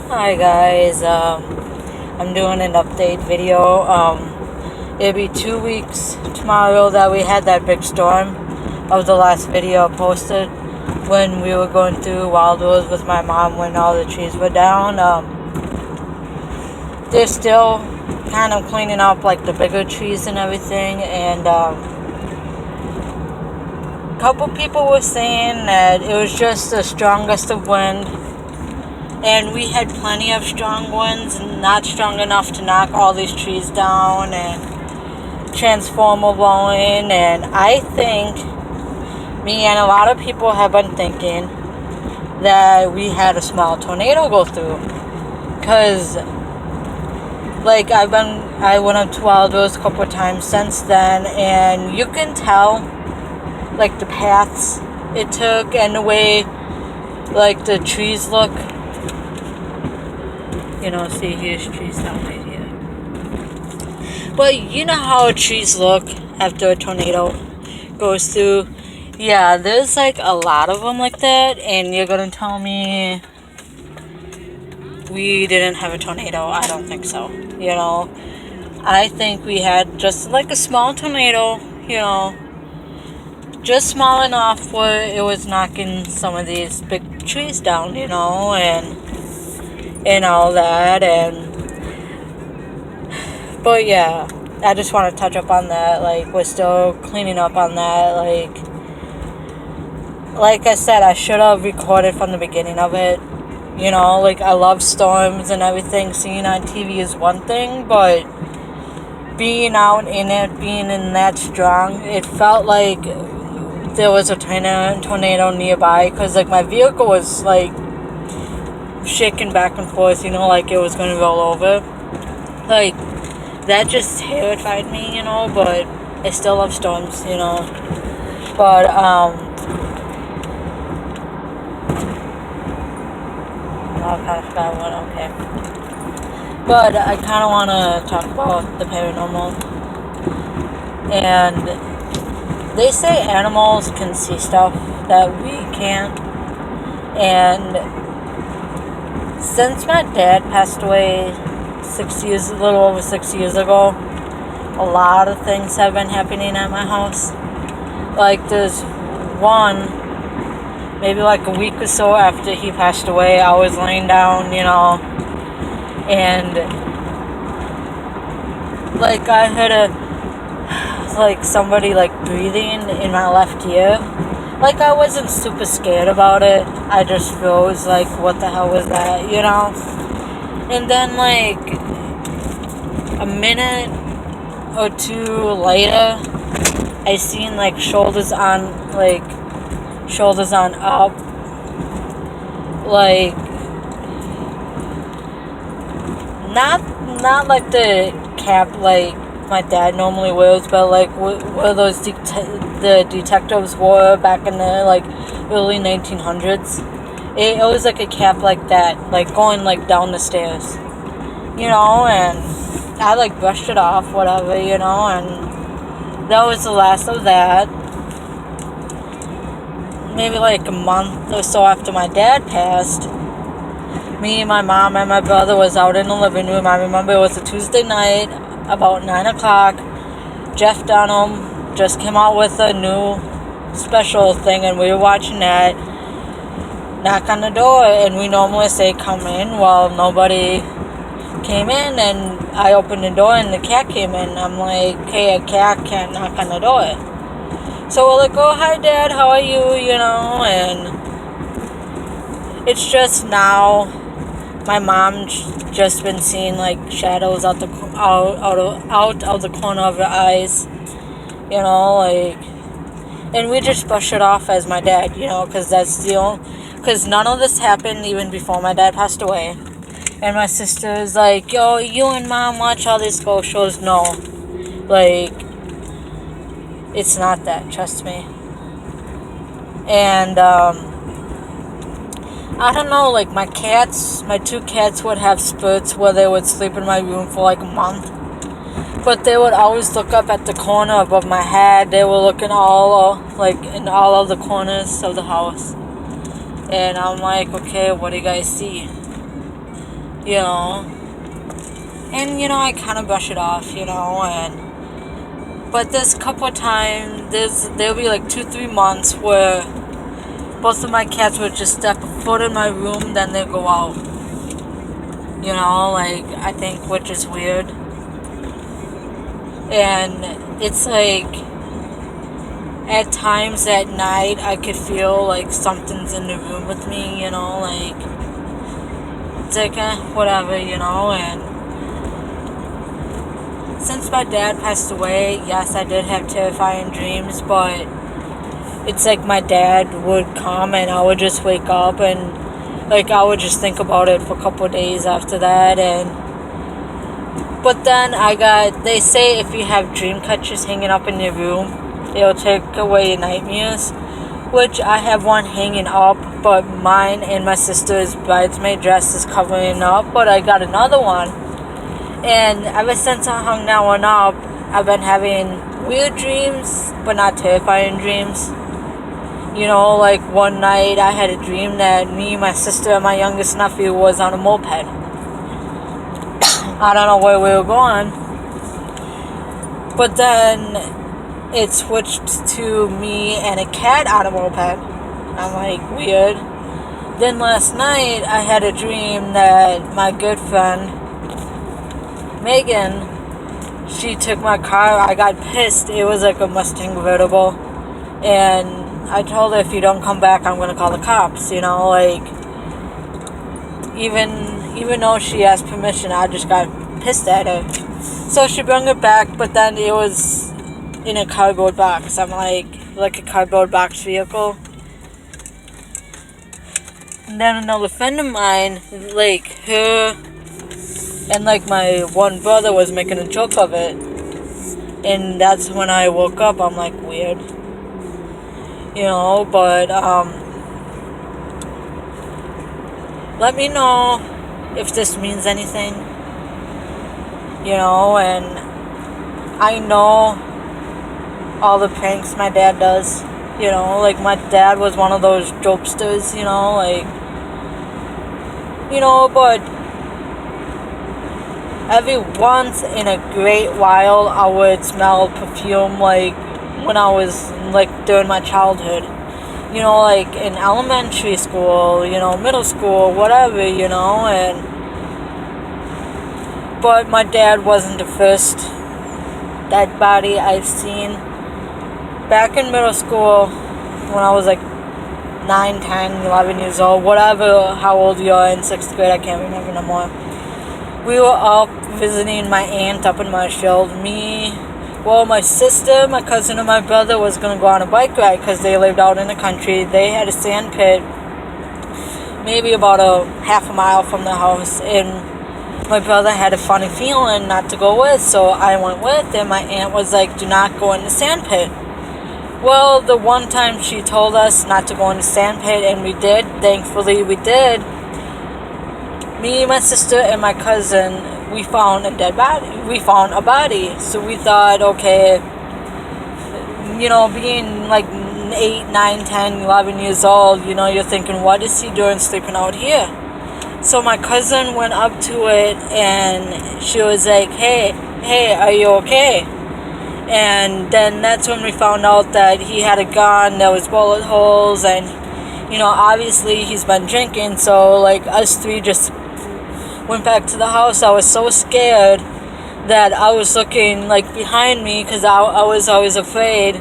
Hi guys, I'm doing an update video. It'll be 2 weeks tomorrow that we had that big storm of the last video I posted when we were going through Wildwood with my mom when all the trees were down. They're still kind of cleaning up like the bigger trees and everything, and a couple people were saying that it was just the strongest of wind. And we had plenty of strong winds, not strong enough to knock all these trees down and transformer blowing. And I think me and a lot of people have been thinking that we had a small tornado go through. Because, like, I went up to Wildwood a couple of times since then, and you can tell, like, the paths it took and the way, like, the trees look. See, here's trees down right here. But you know how trees look after a tornado goes through? Yeah, there's like a lot of them like that, and you're gonna tell me we didn't have a tornado? I don't think so. I think we had just like a small tornado, just small enough where it was knocking some of these big trees down, and all that. But yeah, I just want to touch up on that. Like, we're still cleaning up on that. Like I said, I should have recorded from the beginning of it. Like, I love storms and everything. Seeing on TV is one thing, but being out in it, being in that strong, it felt like there was a tornado nearby. Because, like, my vehicle was, like, shaking back and forth, like it was going to roll over. Like, that just terrified me, but I still love storms, But, I kind of forgot what, okay. But I kind of want to talk about the paranormal. And they say animals can see stuff that we can't. And since my dad passed away a little over 6 years ago, a lot of things have been happening at my house. Like, there's one, maybe like a week or so after he passed away, I was laying down, and like I heard somebody like breathing in my left ear. Like, I wasn't super scared about it. I just froze, like, what the hell was that, And then, like, a minute or two later, I seen, like, shoulders on up. Like, not like the cap, like, my dad normally wears, but like where those the detectives wore back in the like early 1900s. It was like a cap like that, like going like down the stairs, and I like brushed it off, whatever, and that was the last of that. Maybe like a month or so after my dad passed, me, my mom, and my brother was out in the living room. I remember it was a Tuesday night, about 9 o'clock. Jeff Dunham just came out with a new special thing, and we were watching that. Knock on the door, and we normally say, "Come in." Well, nobody came in, and I opened the door, and the cat came in. I'm like, "Hey, a cat can't knock on the door." So we're like, "Oh, hi, Dad, how are you?" And it's just now, my mom's just been seeing like shadows out of the corner of her eyes, and we just brush it off as my dad, because because none of this happened even before my dad passed away. And my sister's like, "Yo, you and Mom watch all these ghost shows." No, like, it's not that, trust me. And I don't know, like, my two cats would have spurts where they would sleep in my room for like a month. But they would always look up at the corner above my head. They were looking in all of the corners of the house. And I'm like, okay, what do you guys see? you know. And, you know, I kind of brush it off, you know, but this couple of times, there'll be like 2-3 months where both of my cats would just step a foot in my room, then they go out. You know, like, I think, which is weird. And it's like, at times at night, I could feel like something's in the room with me, you know, like, it's like, whatever, you know. And since my dad passed away, yes, I did have terrifying dreams, but it's like my dad would come and I would just wake up and, like, I would just think about it for a couple of days after that. But then they say if you have dream catchers hanging up in your room, it'll take away your nightmares, which I have one hanging up, but mine and my sister's bridesmaid dress is covering up, but I got another one. And ever since I hung that one up, I've been having weird dreams, but not terrifying dreams. You know, like one night I had a dream that me, my sister, and my youngest nephew was on a moped. I don't know where we were going. But then it switched to me and a cat on a moped. I'm like, weird. Then last night I had a dream that my good friend Megan, she took my car. I got pissed. It was like a Mustang convertible. And I told her, if you don't come back, I'm going to call the cops, you know, like, even though she asked permission, I just got pissed at her. So she brought it back, but then it was in a cardboard box. I'm like a cardboard box vehicle. And then another friend of mine, like, her and, like, my one brother was making a joke of it. And that's when I woke up. I'm like, weird. You know, but, let me know if this means anything. You know, and I know all the pranks my dad does. You know, like, my dad was one of those jokesters, you know, like, you know, but every once in a great while, I would smell perfume, like, when I was, like, during my childhood. You know, like, in elementary school, you know, middle school, whatever, you know, but my dad wasn't the first dead body I've seen. Back in middle school, when I was, like, 9, 10, 11 years old, whatever, how old you are in 6th grade, I can't remember no more. We were up visiting my aunt up in Marshfield. My sister, my cousin, and my brother was going to go on a bike ride because they lived out in the country. They had a sand pit maybe about a half a mile from the house, and my brother had a funny feeling not to go with, so I went with, and my aunt was like, do not go in the sand pit. Well, the one time she told us not to go in the sand pit, and we did. Thankfully, we did. Me, my sister, and my cousin, we found a dead body. We found a body. So we thought, okay, you know, being like 8, 9, 10, 11 years old, you know, you're thinking, what is he doing sleeping out here? So my cousin went up to it, and she was like, hey, are you okay? And then that's when we found out that he had a gun, there was bullet holes, and, you know, obviously he's been drinking, so, like, us three just went back to the house. I was so scared that I was looking, like, behind me, because I was always afraid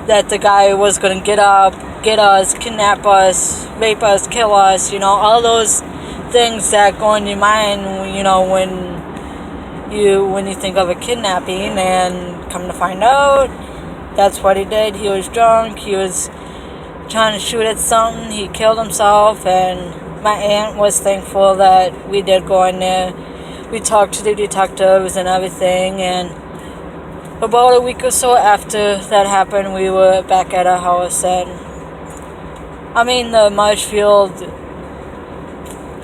that the guy was going to get up, get us, kidnap us, rape us, kill us, you know, all those things that go in your mind, you know, when you think of a kidnapping. And come to find out, that's what he did. He was drunk, he was trying to shoot at something, he killed himself. And my aunt was thankful that we did go in there. We talked to the detectives and everything, and about a week or so after that happened, we were back at our house, and the Marshfield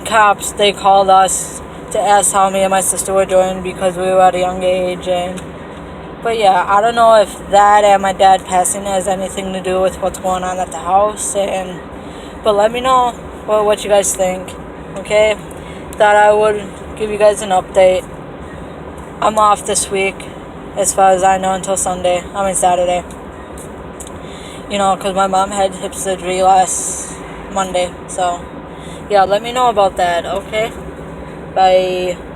cops, they called us to ask how me and my sister were doing because we were at a young age. But yeah, I don't know if that and my dad passing has anything to do with what's going on at the house. But let me know what you guys think. Okay? thought I would give you guys an update. I'm off this week, as far as I know, until Saturday. You know, because my mom had hip surgery last Monday. So, yeah, let me know about that, okay? Bye.